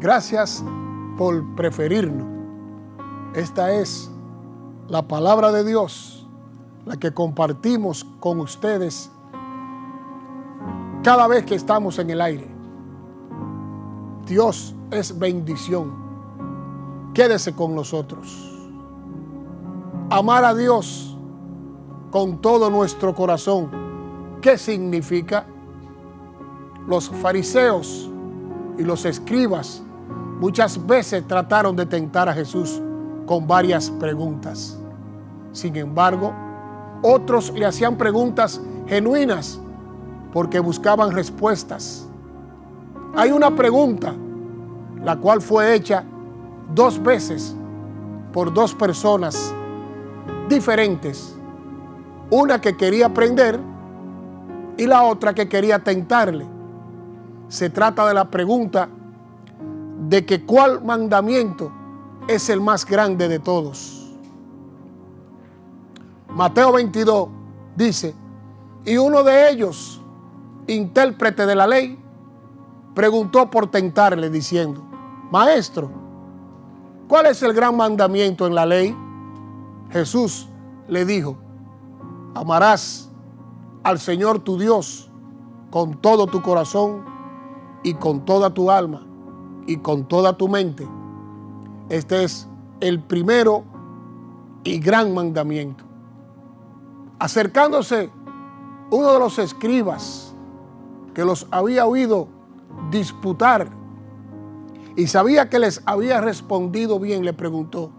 Gracias por preferirnos. Esta es la palabra de Dios, la que compartimos con ustedes cada vez que estamos en el aire. Dios es bendición. Quédese con nosotros. Amar a Dios con todo nuestro corazón. ¿Qué significa? Los fariseos y los escribas muchas veces trataron de tentar a Jesús con varias preguntas. Sin embargo, otros le hacían preguntas genuinas porque buscaban respuestas. Hay una pregunta, la cual fue hecha 2 veces por 2 personas diferentes. Una que quería aprender y la otra que quería tentarle. Se trata de la pregunta de que cuál mandamiento es el más grande de todos. Mateo 22 dice, y uno de ellos, intérprete de la ley, preguntó por tentarle diciendo, Maestro, ¿cuál es el gran mandamiento en la ley? Jesús le dijo, amarás al Señor tu Dios con todo tu corazón y con toda tu alma y con toda tu mente. Este es el primero y gran mandamiento. Acercándose uno de los escribas que los había oído disputar y sabía que les había respondido bien, le preguntó,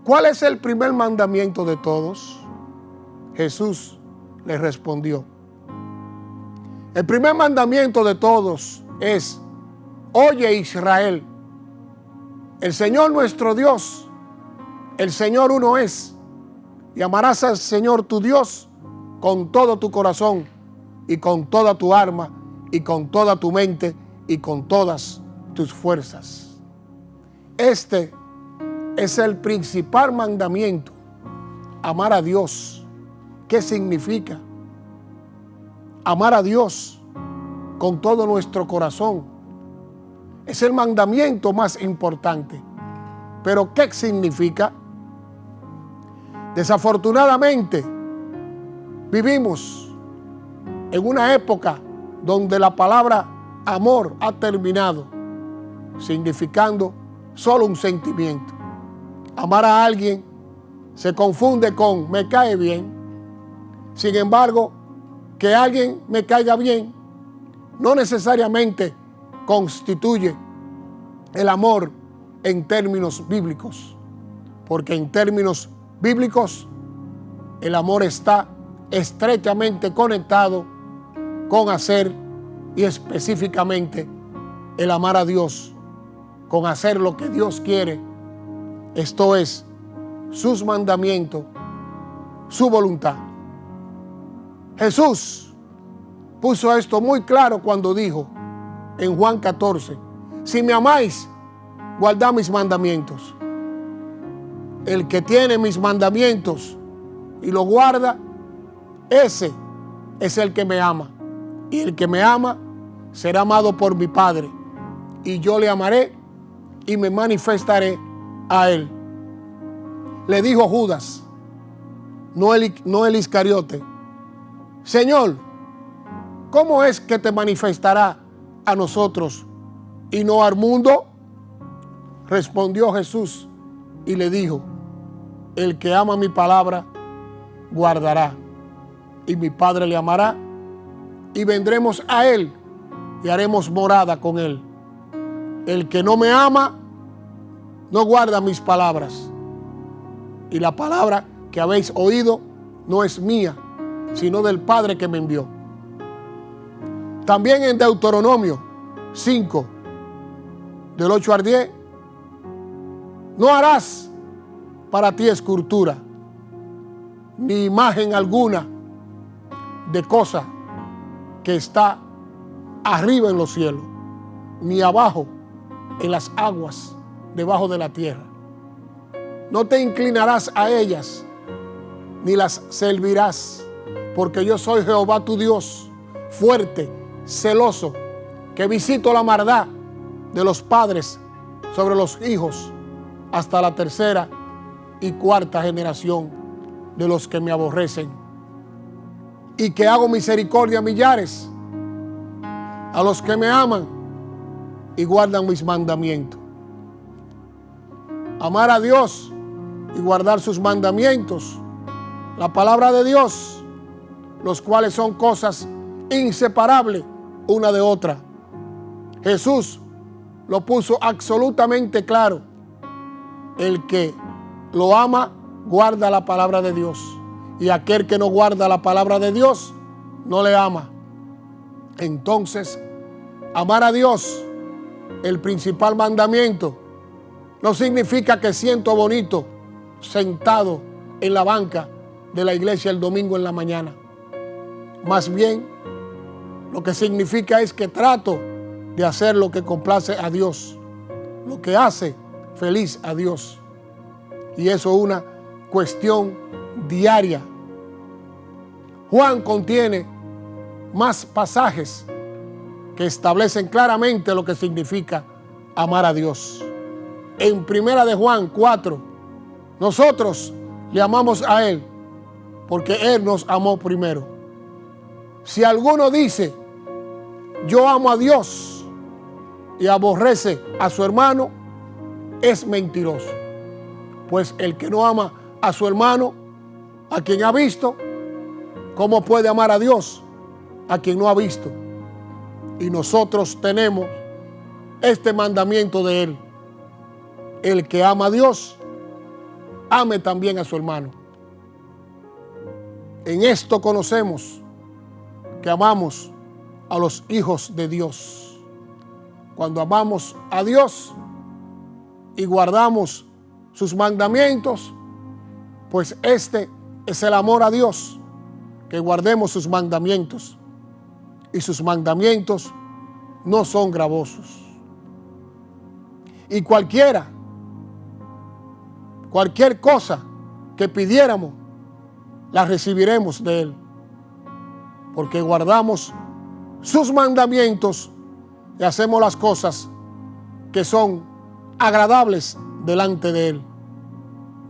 ¿cuál es el primer mandamiento de todos? Jesús le respondió, el primer mandamiento de todos es, oye Israel, el Señor nuestro Dios, el Señor uno es, y amarás al Señor tu Dios con todo tu corazón y con toda tu alma y con toda tu mente y con todas tus fuerzas. Este es el principal mandamiento, amar a Dios. ¿Qué significa? Amar a Dios con todo nuestro corazón. Es el mandamiento más importante. ¿Pero qué significa? Desafortunadamente, vivimos en una época donde la palabra amor ha terminado, significando solo un sentimiento. Amar a alguien se confunde con me cae bien. Sin embargo, que alguien me caiga bien no necesariamente constituye el amor en términos bíblicos, porque en términos bíblicos el amor está estrechamente conectado con hacer, y específicamente el amar a Dios, con hacer lo que Dios quiere, esto es, sus mandamientos, su voluntad. Jesús puso esto muy claro cuando dijo en Juan 14, si me amáis, guardad mis mandamientos. El que tiene mis mandamientos y los guarda, ese es el que me ama. Y el que me ama será amado por mi Padre. Y yo le amaré y me manifestaré a él. Le dijo Judas, no el Iscariote, Señor, ¿cómo es que te manifestará a nosotros y no al mundo? Respondió Jesús y le dijo, el que ama mi palabra, guardará, y mi Padre le amará, y vendremos a él y haremos morada con él. El que no me ama, no guarda mis palabras, y la palabra que habéis oído no es mía, sino del Padre que me envió. También en Deuteronomio 5, del 8 al 10, no harás para ti escultura, ni imagen alguna de cosa que está arriba en los cielos, ni abajo en las aguas debajo de la tierra. No te inclinarás a ellas, ni las servirás, porque yo soy Jehová tu Dios, fuerte, celoso, que visito la maldad de los padres sobre los hijos hasta la tercera y cuarta generación de los que me aborrecen. Y que hago misericordia a millares, a los que me aman y guardan mis mandamientos. Amar a Dios y guardar sus mandamientos, la palabra de Dios, los cuales son cosas inseparables una de otra. Jesús lo puso absolutamente claro. El que lo ama, guarda la palabra de Dios. Y aquel que no guarda la palabra de Dios, no le ama. Entonces, amar a Dios, el principal mandamiento, no significa que siento bonito sentado en la banca de la iglesia el domingo en la mañana. Más bien, lo que significa es que trato de hacer lo que complace a Dios, lo que hace feliz a Dios. Y eso es una cuestión diaria. Juan contiene más pasajes que establecen claramente lo que significa amar a Dios. En primera de Juan 4, nosotros le amamos a Él porque Él nos amó primero. Si alguno dice, yo amo a Dios y aborrece a su hermano, es mentiroso. Pues el que no ama a su hermano, a quien ha visto, ¿cómo puede amar a Dios a quien no ha visto? Y nosotros tenemos este mandamiento de Él. El que ama a Dios, ame también a su hermano. En esto conocemos que amamos a los hijos de Dios. Cuando amamos a Dios y guardamos sus mandamientos, pues este es el amor a Dios, que guardemos sus mandamientos. Y sus mandamientos no son gravosos. Y cualquier cosa que pidiéramos, la recibiremos de Él. Porque guardamos sus mandamientos y hacemos las cosas que son agradables delante de Él.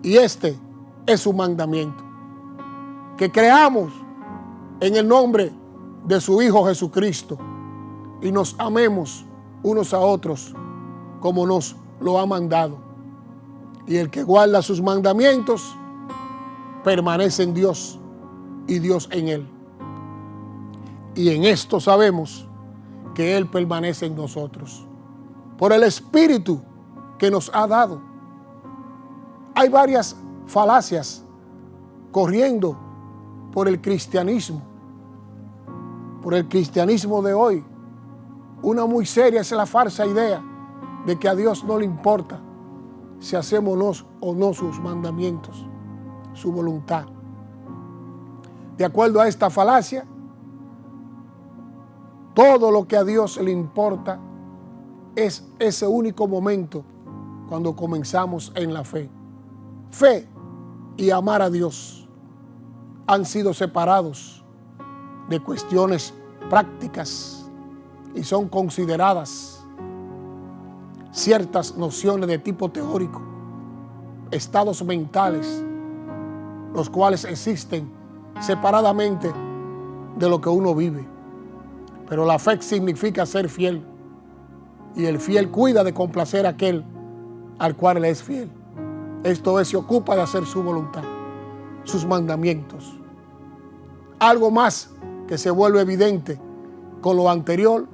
Y este es su mandamiento: que creamos en el nombre de su Hijo Jesucristo y nos amemos unos a otros como nos lo ha mandado. Y el que guarda sus mandamientos permanece en Dios y Dios en él. Y en esto sabemos que Él permanece en nosotros, por el Espíritu que nos ha dado. Hay varias falacias corriendo por el cristianismo de hoy. Una muy seria es la falsa idea de que a Dios no le importa si hacemos o no sus mandamientos, su voluntad. De acuerdo a esta falacia, todo lo que a Dios le importa es ese único momento cuando comenzamos en la fe. Fe y amar a Dios han sido separados de cuestiones prácticas y son consideradas ciertas nociones de tipo teórico, estados mentales, los cuales existen separadamente de lo que uno vive. Pero la fe significa ser fiel, y el fiel cuida de complacer a aquel al cual le es fiel. Esto es, se ocupa de hacer su voluntad, sus mandamientos. Algo más que se vuelve evidente con lo anterior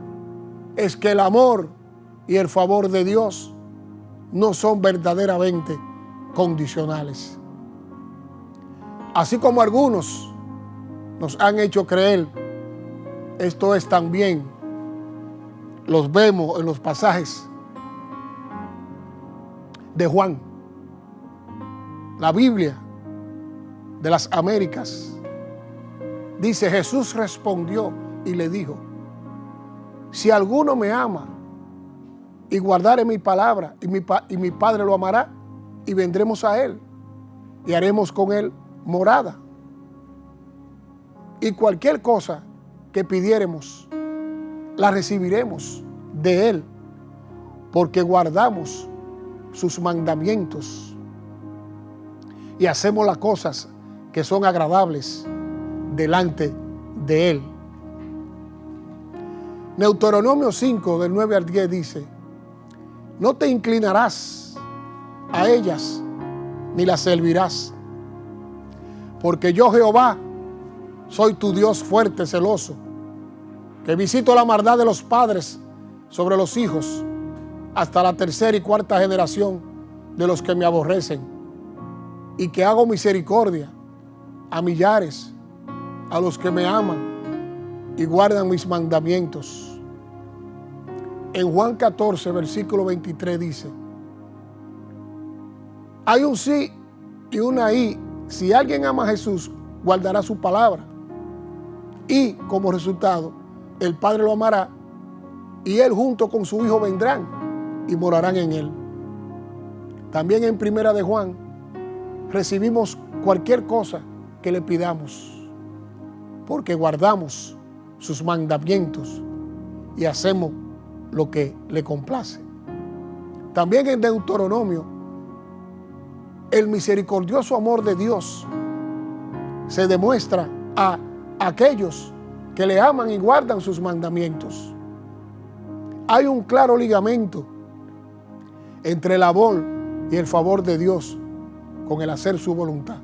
es que el amor y el favor de Dios no son verdaderamente condicionales. Así como algunos nos han hecho creer, esto es también, los vemos en los pasajes de Juan. La Biblia de las Américas dice: Jesús respondió y le dijo: si alguno me ama y guardare mi palabra, y mi Padre lo amará, y vendremos a Él y haremos con Él morada. Y cualquier cosa que pidiéremos, la recibiremos de Él, porque guardamos sus mandamientos y hacemos las cosas que son agradables delante de Él. Deuteronomio 5, del 9 al 10 dice: no te inclinarás a ellas, ni las servirás, porque yo, Jehová, soy tu Dios fuerte, celoso, que visito la maldad de los padres sobre los hijos, hasta la tercera y cuarta generación de los que me aborrecen, y que hago misericordia a millares, a los que me aman y guardan mis mandamientos. En Juan 14, versículo 23 dice: hay un sí y una y. Si alguien ama a Jesús, guardará su palabra. Y como resultado, el Padre lo amará, y Él junto con su Hijo vendrán y morarán en Él. También en Primera de Juan recibimos cualquier cosa que le pidamos, porque guardamos sus mandamientos y hacemos lo que le complace. También en Deuteronomio, el misericordioso amor de Dios se demuestra a aquellos que le aman y guardan sus mandamientos. Hay un claro ligamento entre el amor y el favor de Dios con el hacer su voluntad.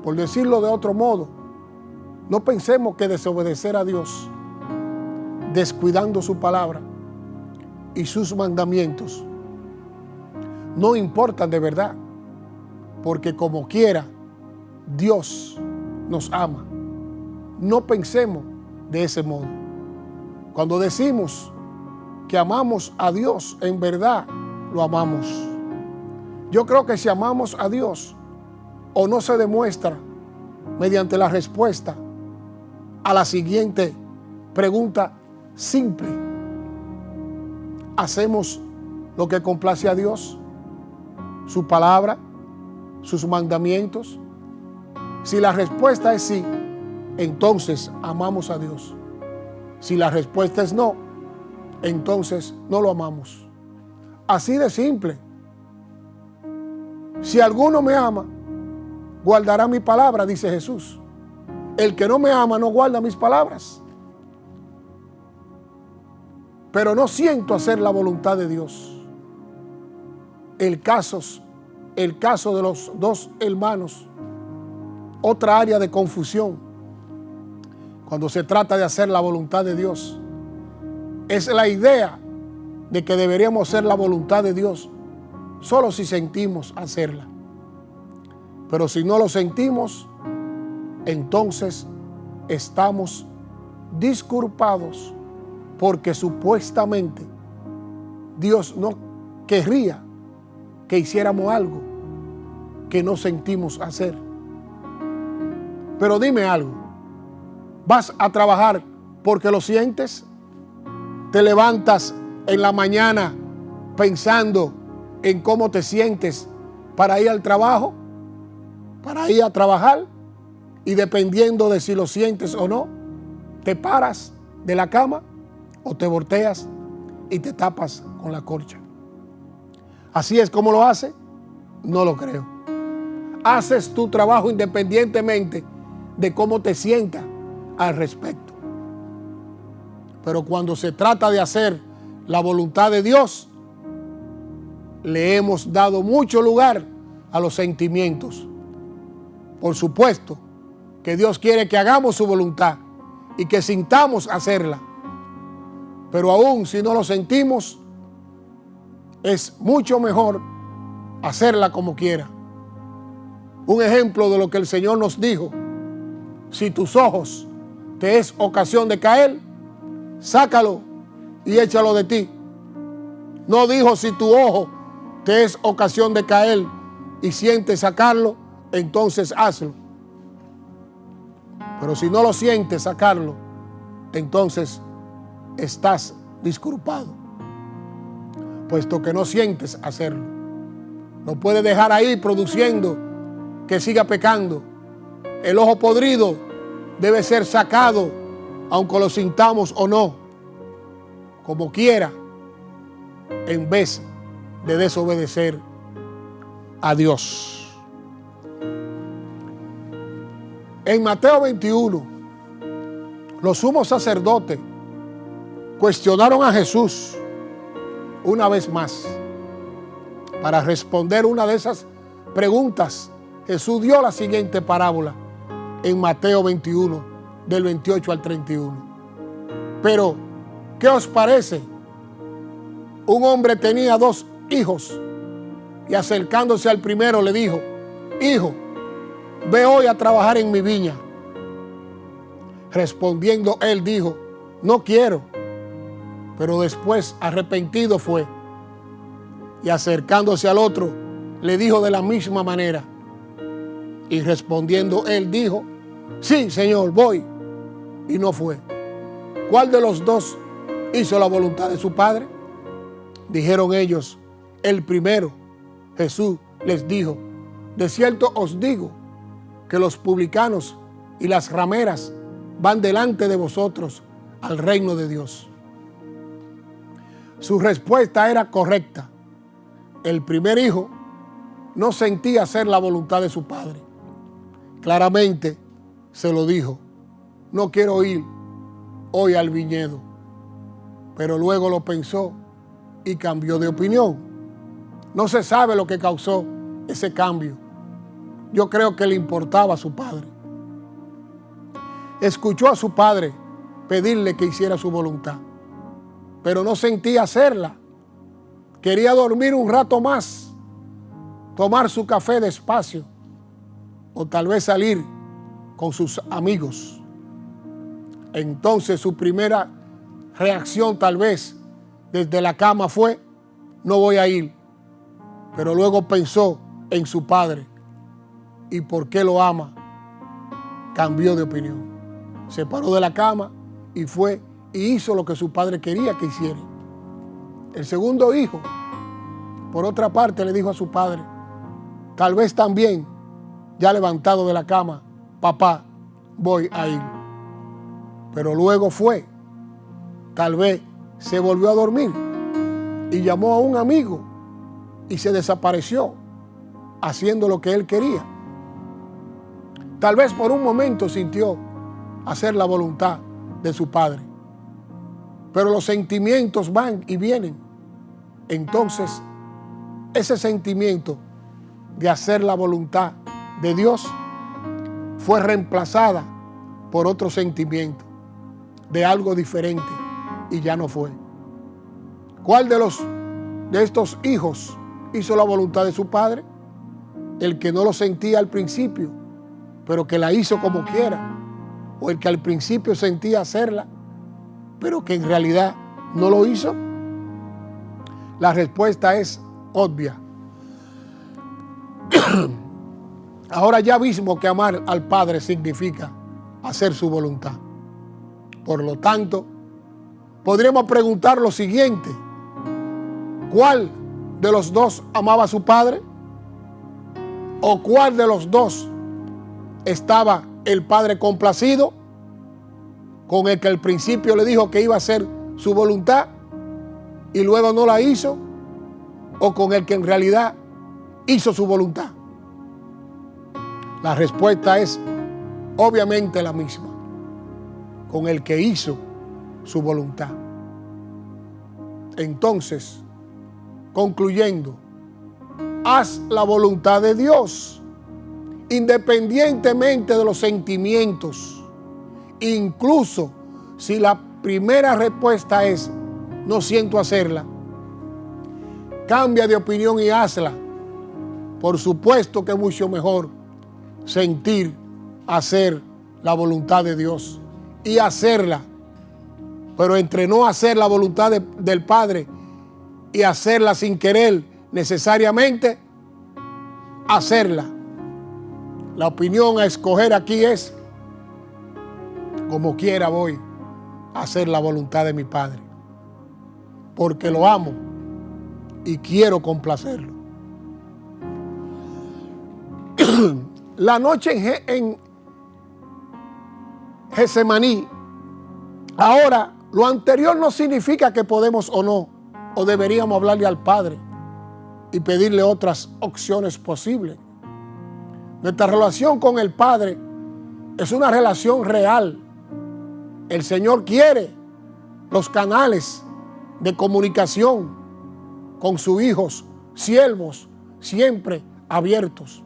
Por decirlo de otro modo, no pensemos que desobedecer a Dios, descuidando su palabra y sus mandamientos, no importan de verdad, porque como quiera, Dios nos ama. No pensemos de ese modo. Cuando decimos que amamos a Dios, en verdad lo amamos. Yo creo que si amamos a Dios, o no se demuestra mediante la respuesta a la siguiente pregunta simple: ¿hacemos lo que complace a Dios? ¿Su palabra? ¿Sus mandamientos? Si la respuesta es sí, entonces amamos a Dios. Si la respuesta es no, entonces no lo amamos. Así de simple. Si alguno me ama, guardará mi palabra, dice Jesús. El que no me ama no guarda mis palabras. Pero no siento hacer la voluntad de Dios. El caso de los dos hermanos, otra área de confusión cuando se trata de hacer la voluntad de Dios, es la idea de que deberíamos hacer la voluntad de Dios solo si sentimos hacerla. Pero si no lo sentimos, entonces estamos disculpados, porque supuestamente Dios no querría que hiciéramos algo que no sentimos hacer. Pero dime algo: ¿vas a trabajar porque lo sientes? ¿Te levantas en la mañana pensando en cómo te sientes para ir al trabajo, para ir a trabajar? Y dependiendo de si lo sientes o no, te paras de la cama o te volteas y te tapas con la colcha. ¿Así es como lo hace? No lo creo. Haces tu trabajo independientemente de cómo te sientas al respecto. Pero cuando se trata de hacer la voluntad de Dios, le hemos dado mucho lugar a los sentimientos. Por supuesto que Dios quiere que hagamos su voluntad y que sintamos hacerla. Pero aún si no lo sentimos, es mucho mejor hacerla como quiera. Un ejemplo de lo que el Señor nos dijo: si tus ojos te es ocasión de caer, sácalo y échalo de ti. No dijo: si tu ojo te es ocasión de caer y sientes sacarlo, entonces hazlo. Pero si no lo sientes sacarlo, entonces estás disculpado, puesto que no sientes hacerlo. No puedes dejar ahí produciendo que siga pecando. El ojo podrido debe ser sacado, aunque lo sintamos o no. Como quiera, en vez de desobedecer a Dios. En Mateo 21, los sumos sacerdotes cuestionaron a Jesús una vez más. Para responder una de esas preguntas, Jesús dio la siguiente parábola en Mateo 21, del 28 al 31. Pero, ¿qué os parece? Un hombre tenía 2 hijos y acercándose al primero le dijo: Hijo, ve hoy a trabajar en mi viña. Respondiendo él dijo: No quiero. Pero después, arrepentido fue, y acercándose al otro le dijo de la misma manera. Y respondiendo él dijo: Sí, Señor, voy. Y no fue. ¿Cuál de los 2 hizo la voluntad de su padre? Dijeron ellos: el primero. Jesús les dijo: de cierto os digo que los publicanos y las rameras van delante de vosotros al reino de Dios. Su respuesta era correcta. El primer hijo no sentía hacer la voluntad de su padre. Claramente se lo dijo: no quiero ir hoy al viñedo. Pero luego lo pensó y cambió de opinión. No se sabe lo que causó ese cambio. Yo creo que le importaba a su padre. Escuchó a su padre pedirle que hiciera su voluntad, pero no sentía hacerla. Quería dormir un rato más, tomar su café despacio, o tal vez salir con sus amigos. Entonces su primera reacción, tal vez desde la cama, fue: no voy a ir. Pero luego pensó en su padre y por qué lo ama, cambió de opinión. Se paró de la cama y fue y hizo lo que su padre quería que hiciera. El segundo hijo, por otra parte, le dijo a su padre, tal vez también, ya levantado de la cama: papá, voy a ir. Pero luego fue, tal vez se volvió a dormir y llamó a un amigo y se desapareció haciendo lo que él quería. Tal vez por un momento sintió hacer la voluntad de su padre, pero los sentimientos van y vienen. Entonces, ese sentimiento de hacer la voluntad de Dios fue reemplazada por otro sentimiento de algo diferente y ya no fue. ¿Cuál de estos hijos hizo la voluntad de su padre? El que no lo sentía al principio, pero que la hizo como quiera, o el que al principio sentía hacerla, pero que en realidad no lo hizo. La respuesta es obvia. Ahora ya vimos que amar al Padre significa hacer su voluntad. Por lo tanto, podríamos preguntar lo siguiente: ¿cuál de los 2 amaba a su padre? ¿O cuál de los 2 estaba el padre complacido, con el que al principio le dijo que iba a hacer su voluntad y luego no la hizo? ¿O con el que en realidad hizo su voluntad? La respuesta es obviamente la misma: con el que hizo su voluntad. Entonces, concluyendo, haz la voluntad de Dios, independientemente de los sentimientos. Incluso si la primera respuesta es: no siento hacerla, cambia de opinión y hazla. Por supuesto que es mucho mejor sentir hacer la voluntad de Dios y hacerla. Pero entre no hacer la voluntad del Padre y hacerla sin querer necesariamente, hacerla, la opinión a escoger aquí es: como quiera voy a hacer la voluntad de mi Padre, porque lo amo y quiero complacerlo. La noche en Getsemaní. Ahora, lo anterior no significa que podemos o no ¿O deberíamos hablarle al Padre y pedirle otras opciones posibles? Nuestra relación con el Padre es una relación real. El Señor quiere los canales de comunicación con sus hijos, siervos, siempre abiertos.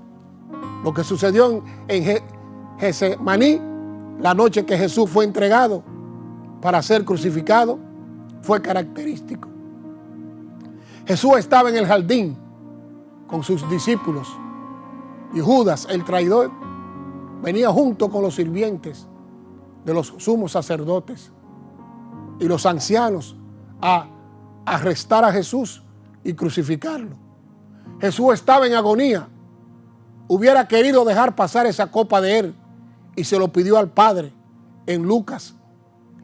Lo que sucedió en Getsemaní, la noche que Jesús fue entregado para ser crucificado, fue característico. Jesús estaba en el jardín con sus discípulos y Judas, el traidor, venía junto con los sirvientes de los sumos sacerdotes y los ancianos a arrestar a Jesús y crucificarlo. Jesús estaba en agonía. Hubiera querido dejar pasar esa copa de él y se lo pidió al Padre en Lucas.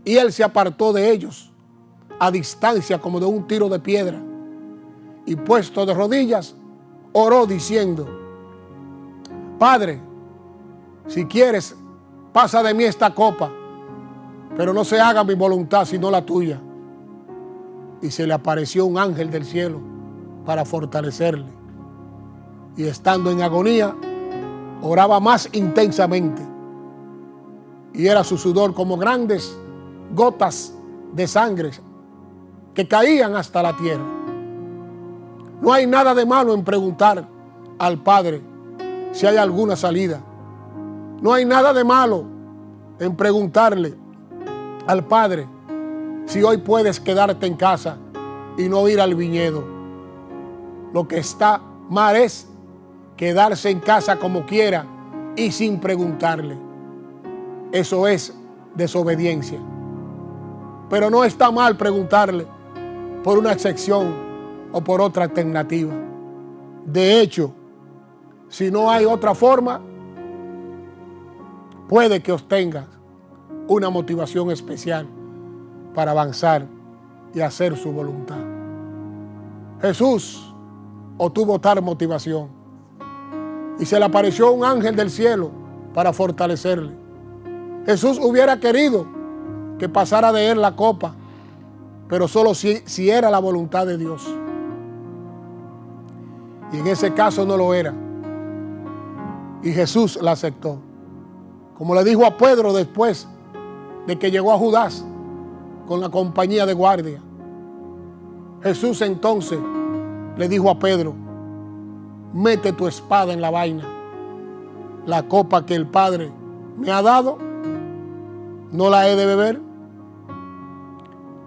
Y él se apartó de ellos a distancia como de un tiro de piedra. Y puesto de rodillas, oró diciendo: Padre, si quieres, pasa de mí esta copa, pero no se haga mi voluntad sino la tuya. Y se le apareció un ángel del cielo para fortalecerle. Y estando en agonía, oraba más intensamente. Y era su sudor como grandes gotas de sangre que caían hasta la tierra. No hay nada de malo en preguntar al Padre si hay alguna salida. No hay nada de malo en preguntarle al Padre si hoy puedes quedarte en casa y no ir al viñedo. Lo que está mal es quedarse en casa como quiera y sin preguntarle. Eso es desobediencia. Pero no está mal preguntarle por una excepción o por otra alternativa. De hecho, si no hay otra forma, puede que obtengas una motivación especial para avanzar y hacer su voluntad. Jesús obtuvo tal motivación y se le apareció un ángel del cielo para fortalecerle. Jesús hubiera querido que pasara de él la copa, pero solo si era la voluntad de Dios. Y en ese caso no lo era. Y Jesús la aceptó. Como le dijo a Pedro después de que llegó a Judas con la compañía de guardia. Jesús entonces le dijo a Pedro: mete tu espada en la vaina. La copa que el Padre me ha dado, ¿no la he de beber?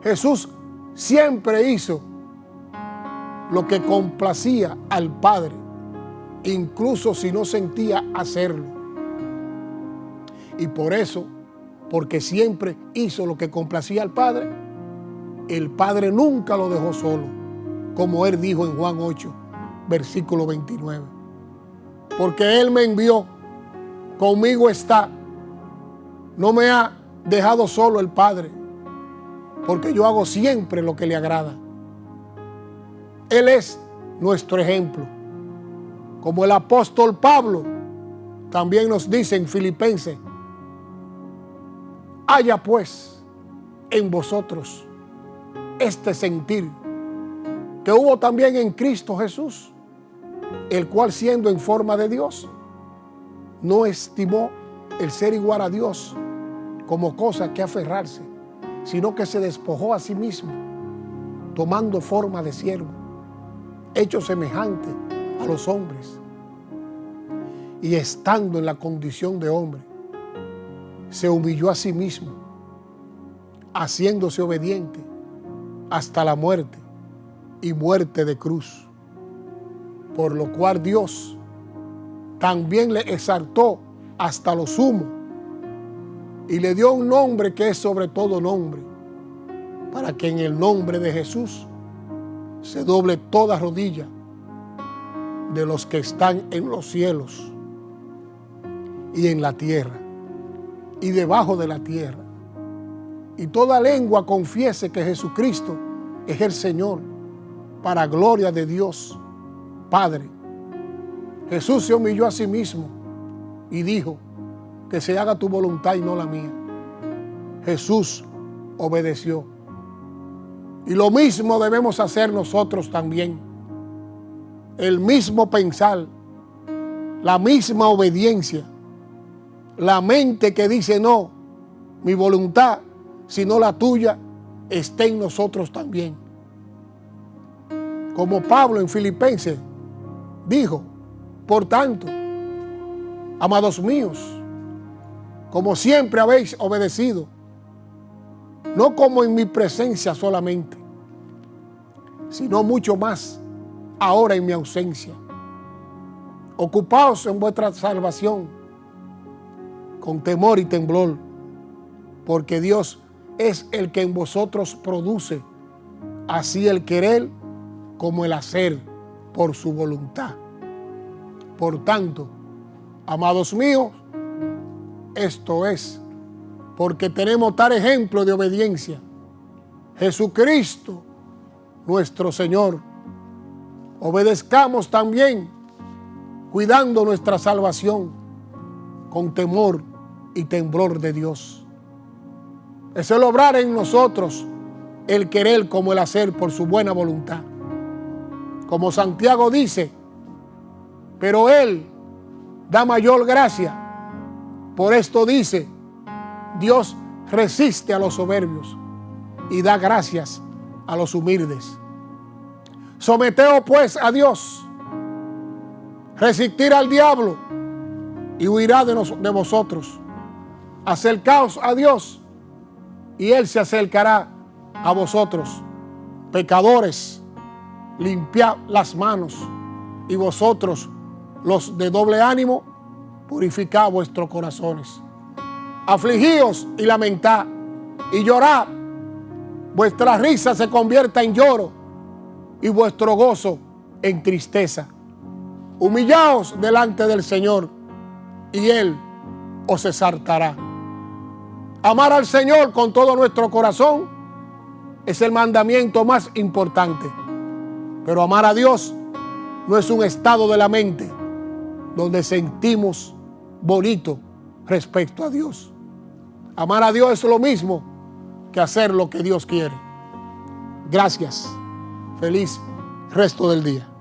Jesús siempre hizo lo que complacía al Padre, incluso si no sentía hacerlo. Y por eso, porque siempre hizo lo que complacía al Padre, el Padre nunca lo dejó solo, como Él dijo en Juan 8, versículo 29. Porque Él me envió, conmigo está, no me ha dejado solo el Padre, porque yo hago siempre lo que le agrada. Él es nuestro ejemplo. Como el apóstol Pablo también nos dice en Filipenses: haya pues en vosotros este sentir que hubo también en Cristo Jesús, el cual siendo en forma de Dios, no estimó el ser igual a Dios como cosa que aferrarse, sino que se despojó a sí mismo, tomando forma de siervo, hecho semejante a los hombres, y estando en la condición de hombre, se humilló a sí mismo, haciéndose obediente hasta la muerte y muerte de cruz. Por lo cual Dios también le exaltó hasta lo sumo y le dio un nombre que es sobre todo nombre, para que en el nombre de Jesús se doble toda rodilla de los que están en los cielos y en la tierra y debajo de la tierra, y toda lengua confiese que Jesucristo es el Señor, para gloria de Dios Padre. Jesús se humilló a sí mismo y dijo: que se haga tu voluntad y no la mía. Jesús obedeció Y lo mismo debemos hacer nosotros también. El mismo pensar, la misma obediencia. La mente que dice no, mi voluntad, sino la tuya, esté en nosotros también. Como Pablo en Filipenses dijo, por tanto, amados míos, como siempre habéis obedecido, no como en mi presencia solamente, sino mucho más ahora en mi ausencia. Ocupaos en vuestra salvación con temor y temblor, porque Dios es el que en vosotros produce así el querer como el hacer por su voluntad. Por tanto, amados míos, esto es porque tenemos tal ejemplo de obediencia, Jesucristo, nuestro Señor. Obedezcamos también, cuidando nuestra salvación con temor y temblor de Dios. Es el obrar en nosotros, el querer como el hacer por su buena voluntad. Como Santiago dice, pero Él da mayor gracia. Por esto dice, Dios resiste a los soberbios y da gracias a los humildes. Someteos pues a Dios, resistir al diablo y huirá de vosotros. Acercaos a Dios y Él se acercará a vosotros. Pecadores, limpiad las manos, y vosotros, los de doble ánimo, purificad vuestros corazones. Afligíos y lamentad y llorad. Vuestra risa se convierta en lloro y vuestro gozo en tristeza. Humillaos delante del Señor y Él os exaltará. Amar al Señor con todo nuestro corazón es el mandamiento más importante. Pero amar a Dios no es un estado de la mente donde sentimos bonito respecto a Dios. Amar a Dios es lo mismo que hacer lo que Dios quiere. Gracias. Feliz resto del día.